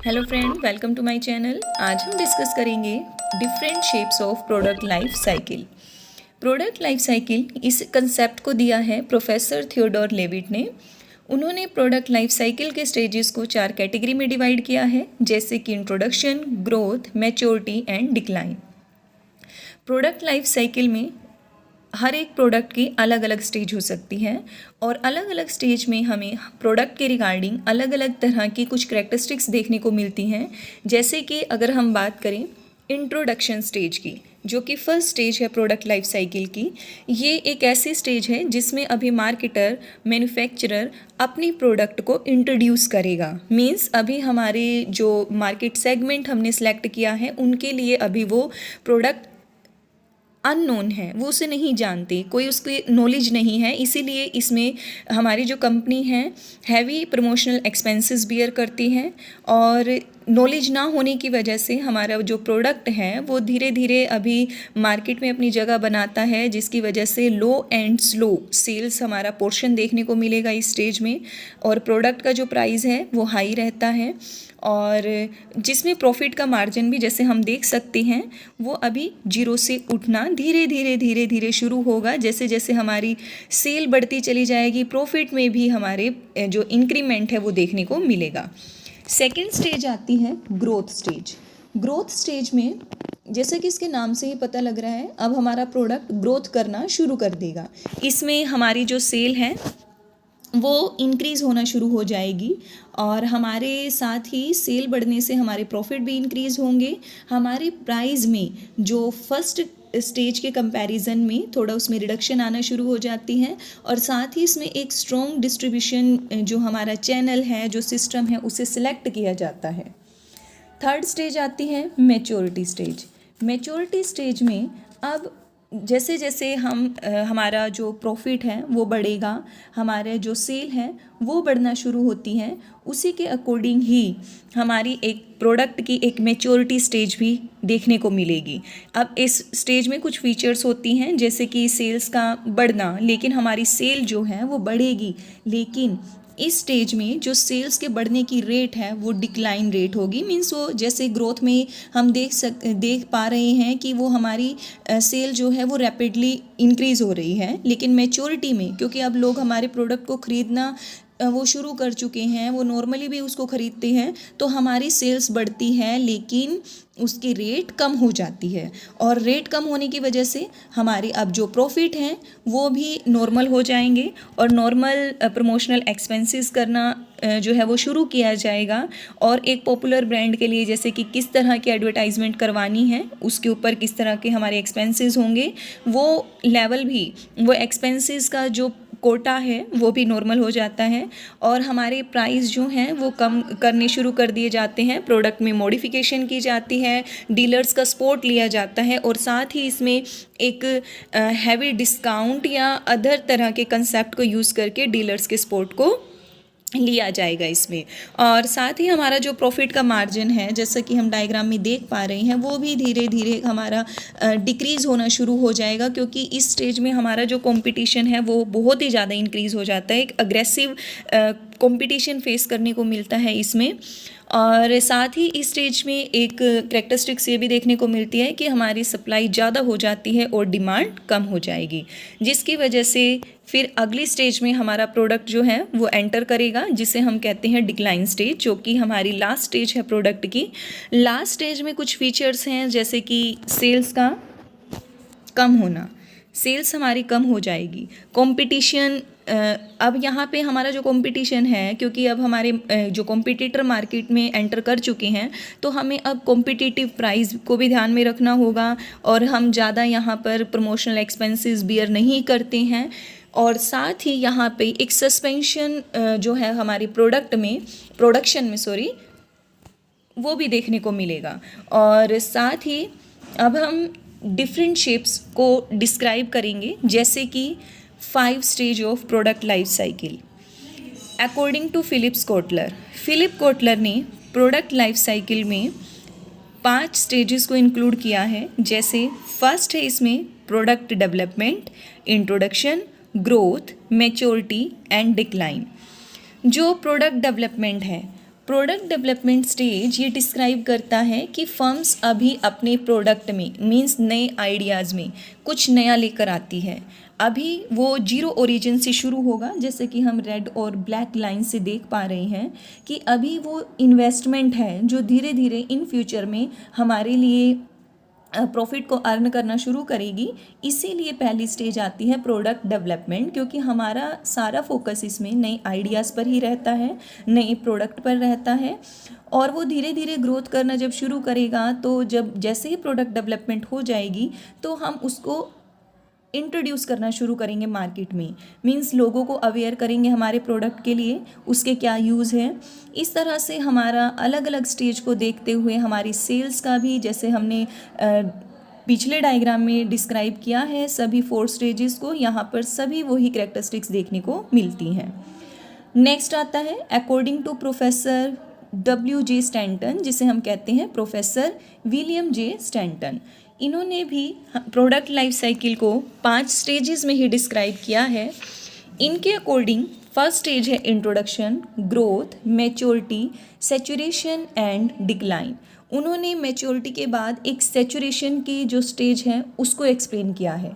Hello friend, welcome to my channel. आज हम discuss करेंगे different shapes of product life cycle. Product life cycle इस concept को दिया है प्रोफेसर थियोडोर लेविट ने। उन्होंने प्रोडक्ट लाइफ साइकिल के स्टेजेस को 4 कैटेगरी में डिवाइड किया है, जैसे कि introduction, growth, maturity and decline. Product life cycle में हर एक प्रोडक्ट की अलग अलग स्टेज हो सकती है और अलग अलग स्टेज में हमें प्रोडक्ट के रिगार्डिंग अलग अलग तरह की कुछ करैक्टरिस्टिक्स देखने को मिलती हैं। जैसे कि अगर हम बात करें इंट्रोडक्शन स्टेज की, जो कि फर्स्ट स्टेज है प्रोडक्ट लाइफ साइकिल की, ये एक ऐसी स्टेज है जिसमें अभी मार्केटर, मैन्युफैक्चरर अपनी प्रोडक्ट को इंट्रोड्यूस करेगा। मींस अभी हमारे जो मार्केट सेगमेंट हमने सेलेक्ट किया है उनके लिए अभी वो प्रोडक्ट अननोन है, वो उसे नहीं जानते, कोई उसकी नॉलेज नहीं है। इसीलिए इसमें हमारी जो कंपनी है हैवी प्रमोशनल एक्सपेंसेस बियर करती है और नॉलेज ना होने की वजह से हमारा जो प्रोडक्ट है वो धीरे धीरे अभी मार्केट में अपनी जगह बनाता है, जिसकी वजह से लो एंड स्लो सेल्स हमारा पोर्शन देखने को मिलेगा इस स्टेज में। और प्रोडक्ट का जो प्राइस है वो हाई रहता है और जिसमें प्रॉफिट का मार्जिन भी, जैसे हम देख सकते हैं, वो अभी जीरो से उठना धीरे धीरे शुरू होगा। जैसे जैसे हमारी सेल बढ़ती चली जाएगी, प्रॉफिट में भी हमारे जो इंक्रीमेंट है वो देखने को मिलेगा। सेकेंड स्टेज आती है ग्रोथ स्टेज। ग्रोथ स्टेज में जैसे कि इसके नाम से ही पता लग रहा है, अब हमारा प्रोडक्ट ग्रोथ करना शुरू कर देगा। इसमें हमारी जो सेल है वो इंक्रीज़ होना शुरू हो जाएगी और हमारे साथ ही सेल बढ़ने से हमारे प्रॉफिट भी इंक्रीज़ होंगे। हमारे प्राइस में जो फर्स्ट स्टेज के कंपैरिजन में थोड़ा उसमें रिडक्शन आना शुरू हो जाती है और साथ ही इसमें एक स्ट्रॉन्ग डिस्ट्रीब्यूशन जो हमारा चैनल है, जो सिस्टम है, उसे सिलेक्ट किया जाता है। थर्ड स्टेज आती है मैच्योरिटी स्टेज। मैच्योरिटी स्टेज में अब जैसे जैसे हमारा जो प्रॉफिट है वो बढ़ेगा, हमारे जो सेल है वो बढ़ना शुरू होती है, उसी के अकॉर्डिंग ही हमारी एक प्रोडक्ट की एक मैच्योरिटी स्टेज भी देखने को मिलेगी। अब इस स्टेज में कुछ फीचर्स होती हैं, जैसे कि सेल्स का बढ़ना, लेकिन हमारी सेल जो है वो बढ़ेगी, लेकिन इस स्टेज में जो सेल्स के बढ़ने की रेट है वो डिक्लाइन रेट होगी। मीन्स वो जैसे ग्रोथ में हम देख पा रहे हैं कि वो हमारी सेल जो है वो रैपिडली इंक्रीज़ हो रही है, लेकिन मैच्योरिटी में क्योंकि अब लोग हमारे प्रोडक्ट को ख़रीदना वो शुरू कर चुके हैं, वो नॉर्मली भी उसको ख़रीदते हैं, तो हमारी सेल्स बढ़ती है लेकिन उसकी रेट कम हो जाती है और रेट कम होने की वजह से हमारे अब जो प्रॉफिट हैं वो भी नॉर्मल हो जाएंगे और नॉर्मल प्रमोशनल एक्सपेंसेस करना जो है वो शुरू किया जाएगा। और एक पॉपुलर ब्रांड के लिए जैसे कि किस तरह की एडवर्टाइजमेंट करवानी है, उसके ऊपर किस तरह के हमारे एक्सपेंसेस होंगे, वो लेवल भी, वो एक्सपेंसेस का जो कोटा है वो भी नॉर्मल हो जाता है और हमारे प्राइस जो हैं वो कम करने शुरू कर दिए जाते हैं। प्रोडक्ट में मॉडिफिकेशन की जाती है, डीलर्स का सपोर्ट लिया जाता है और साथ ही इसमें एक हैवी डिस्काउंट या अदर तरह के कंसेप्ट को यूज़ करके डीलर्स के सपोर्ट को लिया जाएगा इसमें। और साथ ही हमारा जो प्रॉफिट का मार्जिन है, जैसा कि हम डायग्राम में देख पा रहे हैं, वो भी धीरे धीरे हमारा डिक्रीज़ होना शुरू हो जाएगा, क्योंकि इस स्टेज में हमारा जो कंपटीशन है वो बहुत ही ज़्यादा इंक्रीज़ हो जाता है। एक अग्रेसिव कंपटीशन फेस करने को मिलता है इसमें। और साथ ही इस स्टेज में एक करैक्टरिस्टिक्स ये भी देखने को मिलती है कि हमारी सप्लाई ज़्यादा हो जाती है और डिमांड कम हो जाएगी, जिसकी वजह से फिर अगली स्टेज में हमारा प्रोडक्ट जो है वो एंटर करेगा, जिसे हम कहते हैं डिक्लाइन स्टेज, जो कि हमारी लास्ट स्टेज है प्रोडक्ट की। लास्ट स्टेज में कुछ फीचर्स हैं, जैसे कि सेल्स का कम होना, सेल्स हमारी कम हो जाएगी। कंपटीशन, अब यहाँ पे हमारा जो कंपटीशन है, क्योंकि अब हमारे जो कॉम्पिटिटर मार्केट में एंटर कर चुके हैं, तो हमें अब कॉम्पिटिटिव प्राइस को भी ध्यान में रखना होगा और हम ज़्यादा यहाँ पर प्रमोशनल एक्सपेंसेस बियर नहीं करते हैं। और साथ ही यहाँ पे एक सस्पेंशन जो है हमारी प्रोडक्शन में वो भी देखने को मिलेगा। और साथ ही अब हम डिफरेंट शेप्स को डिस्क्राइब करेंगे, जैसे कि 5 stage of product life cycle according to Philip Kotler ने प्रोडक्ट लाइफ साइकिल में 5 स्टेजेस को इंक्लूड किया है। जैसे फर्स्ट है इसमें product development, introduction, growth, maturity and decline. जो प्रोडक्ट डेवलपमेंट है प्रोडक्ट डेवलपमेंट स्टेज ये डिस्क्राइब करता है कि फर्म्स अभी अपने प्रोडक्ट में मीन्स नए आइडियाज़ में कुछ नया लेकर आती है। अभी वो जीरो ओरिजिन से शुरू होगा, जैसे कि हम रेड और ब्लैक लाइन से देख पा रहे हैं कि अभी वो इन्वेस्टमेंट है जो धीरे धीरे इन फ्यूचर में हमारे लिए प्रॉफिट को अर्न करना शुरू करेगी। इसीलिए पहली स्टेज आती है प्रोडक्ट डेवलपमेंट, क्योंकि हमारा सारा फोकस इसमें नए आइडियाज़ पर ही रहता है, नए प्रोडक्ट पर रहता है। और वो धीरे धीरे ग्रोथ करना जब शुरू करेगा तो जब जैसे ही प्रोडक्ट डेवलपमेंट हो जाएगी तो हम उसको इंट्रोड्यूस करना शुरू करेंगे मार्केट में, मींस लोगों को अवेयर करेंगे हमारे प्रोडक्ट के लिए, उसके क्या यूज़ है। इस तरह से हमारा अलग अलग स्टेज को देखते हुए हमारी सेल्स का भी, जैसे हमने पिछले डायग्राम में डिस्क्राइब किया है सभी 4 स्टेजेस को, यहाँ पर सभी वही कैरेक्टरिस्टिक्स देखने को मिलती हैं। नेक्स्ट आता है according to professor W.J. Stanton, जिसे हम कहते हैं प्रोफेसर विलियम जे स्टैंटन। इन्होंने भी प्रोडक्ट लाइफ साइकिल को 5 स्टेजेस में ही डिस्क्राइब किया है। इनके अकॉर्डिंग फर्स्ट स्टेज है introduction, growth, maturity, saturation and decline. उन्होंने मैच्योरिटी के बाद एक सैचुरेशन की जो स्टेज है उसको एक्सप्लेन किया है।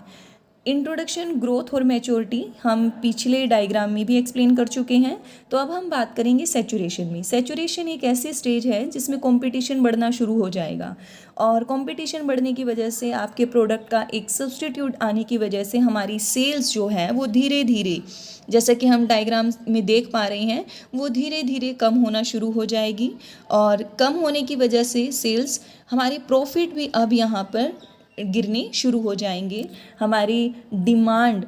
इंट्रोडक्शन, ग्रोथ और मैच्योरिटी हम पिछले डायग्राम में भी एक्सप्लेन कर चुके हैं। तो अब हम बात करेंगे सैचुरेशन में। सैचुरेशन एक ऐसी स्टेज है जिसमें कंपटीशन बढ़ना शुरू हो जाएगा, और कंपटीशन बढ़ने की वजह से आपके प्रोडक्ट का एक सब्स्टिट्यूट आने की वजह से हमारी सेल्स जो है वो धीरे धीरे, जैसा कि हम डायग्राम में देख पा रहे हैं, वो धीरे धीरे कम होना शुरू हो जाएगी। और कम होने की वजह से सेल्स, हमारे प्रॉफिट भी अब यहाँ पर गिरने शुरू हो जाएंगे। हमारी डिमांड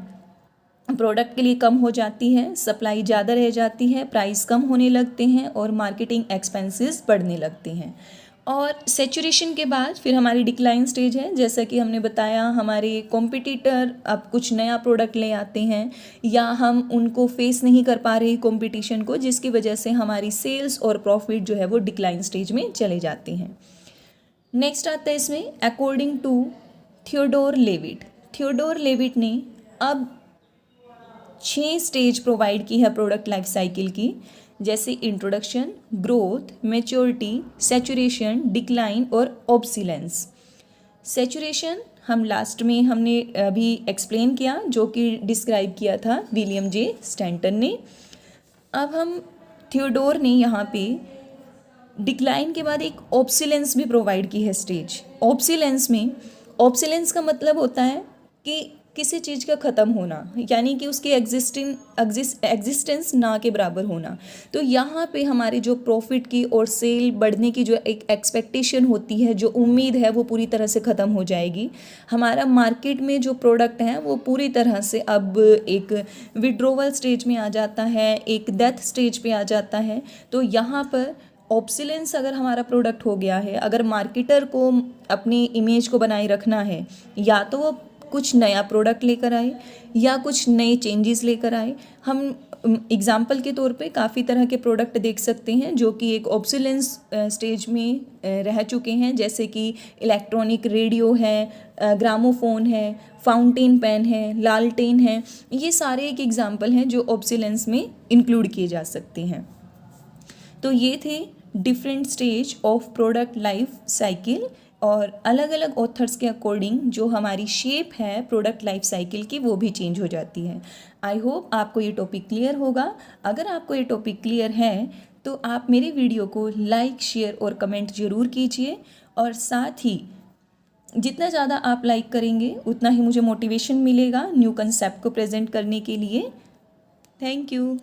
प्रोडक्ट के लिए कम हो जाती है, सप्लाई ज़्यादा रह जाती है, प्राइस कम होने लगते हैं और मार्केटिंग एक्सपेंसेस बढ़ने लगते हैं। और सैचुरेशन के बाद फिर हमारी डिक्लाइन स्टेज है। जैसा कि हमने बताया, हमारे कॉम्पिटिटर अब कुछ नया प्रोडक्ट ले आते हैं या हम उनको फेस नहीं कर पा रहे कंपटीशन को, जिसकी वजह से हमारी सेल्स और प्रॉफिट जो है वो डिक्लाइन स्टेज में चले जाते हैं। नेक्स्ट आता है इसमें according to Theodore Levitt. Theodore Levitt ने अब 6 स्टेज प्रोवाइड की है प्रोडक्ट लाइफ साइकिल की, जैसे introduction, growth, maturity, saturation, decline और ऑब्सिलेंस। सैचुरेशन हम लास्ट में हमने अभी एक्सप्लेन किया, जो कि डिस्क्राइब किया था विलियम जे स्टैंटन ने। अब हम थियोडोर ने यहाँ पे डिक्लाइन के बाद एक ऑब्सिलेंस भी प्रोवाइड की है स्टेज। ऑब्सिलेंस का मतलब होता है कि किसी चीज़ का ख़त्म होना, यानी कि उसकी एग्जिस्टेंस ना के बराबर होना। तो यहाँ पे हमारे जो प्रॉफिट की और सेल बढ़ने की जो एक एक्सपेक्टेशन होती है, जो उम्मीद है, वो पूरी तरह से ख़त्म हो जाएगी। हमारा मार्केट में जो प्रोडक्ट है वो पूरी तरह से अब एक विड्रोवल स्टेज में आ जाता है, एक डेथ स्टेज पे आ जाता है। तो यहाँ पर ऑब्सिलेंस अगर हमारा प्रोडक्ट हो गया है, अगर मार्केटर को अपनी इमेज को बनाए रखना है, या तो वो कुछ नया प्रोडक्ट लेकर आए या कुछ नए चेंजेस लेकर आए। हम एग्जाम्पल के तौर पे काफ़ी तरह के प्रोडक्ट देख सकते हैं जो कि एक ऑब्सिलेंस स्टेज में रह चुके हैं, जैसे कि इलेक्ट्रॉनिक रेडियो है, ग्रामोफोन है, फाउंटेन पेन है, लालटेन है। ये सारे एक एग्जाम्पल हैं जो ऑब्सिलेंस में इंक्लूड किए जा सकते हैं। तो ये थे different stage of product life cycle, और अलग अलग ऑथर्स के अकॉर्डिंग जो हमारी शेप है प्रोडक्ट लाइफ साइकिल की वो भी चेंज हो जाती है। आई होप आपको ये टॉपिक क्लियर होगा। अगर आपको ये टॉपिक क्लियर है तो आप मेरे वीडियो को लाइक, शेयर और कमेंट ज़रूर कीजिए, और साथ ही जितना ज़्यादा आप लाइक करेंगे उतना ही मुझे मोटिवेशन मिलेगा न्यू कंसेप्ट को प्रेजेंट करने के लिए। Thank you.